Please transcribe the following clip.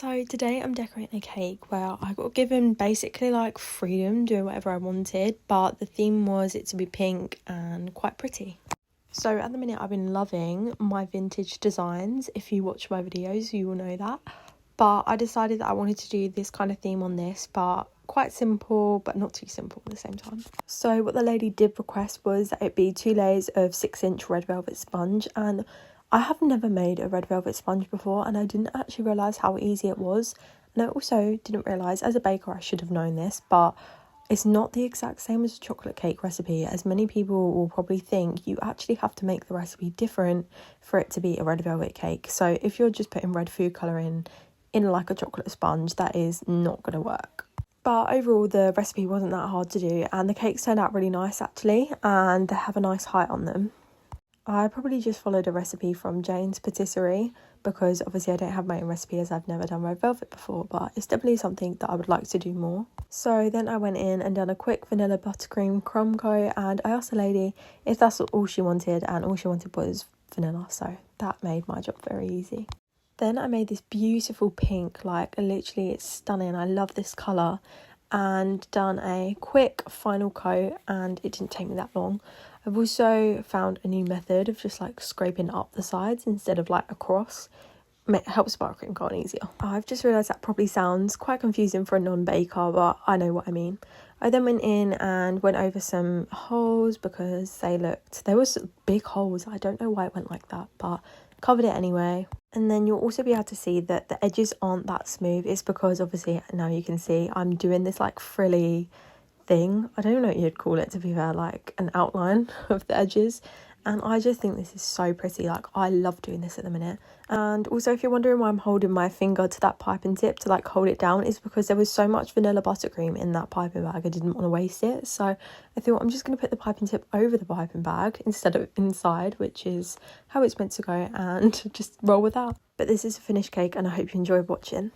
So today I'm decorating a cake where I got given basically like freedom doing whatever I wanted, but the theme was it to be pink and quite pretty. So at the minute I've been loving my vintage designs. If you watch my videos you will know that, but I decided that I wanted to do this kind of theme on this, but quite simple but not too simple at the same time. So what the lady did request was that it be 2 layers of 6-inch red velvet sponge, and I have never made a red velvet sponge before and I didn't actually realise how easy it was. And I also didn't realise, as a baker I should have known this, but it's not the exact same as a chocolate cake recipe. As many people will probably think, you actually have to make the recipe different for it to be a red velvet cake. So if you're just putting red food colour in like a chocolate sponge, that is not going to work. But overall the recipe wasn't that hard to do and the cakes turned out really nice actually, and they have a nice height on them. I probably just followed a recipe from Jane's Patisserie because obviously I don't have my own recipe as I've never done red velvet before, but it's definitely something that I would like to do more. So then I went in and done a quick vanilla buttercream crumb coat, and I asked the lady if that's all she wanted, and all she wanted was vanilla, so that made my job very easy. Then I made this beautiful pink, like literally it's stunning, I love this colour, and done a quick final coat and it didn't take me that long. I've also found a new method of just like scraping up the sides instead of like across. It helps buttercream go on easier. I've just realised that probably sounds quite confusing for a non-baker, but I know what I mean. I then went in and went over some holes because there was big holes. I don't know why it went like that, but covered it anyway. And then you'll also be able to see that the edges aren't that smooth. It's because obviously now you can see I'm doing this like frilly thing. I don't know what you'd call it, to be fair, like an outline of the edges. And I just think this is so pretty. Like, I love doing this at the minute. And also, if you're wondering why I'm holding my finger to that piping tip to like hold it down, it's because there was so much vanilla buttercream in that piping bag I didn't want to waste it. So I thought I'm just going to put the piping tip over the piping bag instead of inside, which is how it's meant to go, and just roll with that. But this is a finished cake and I hope you enjoyed watching.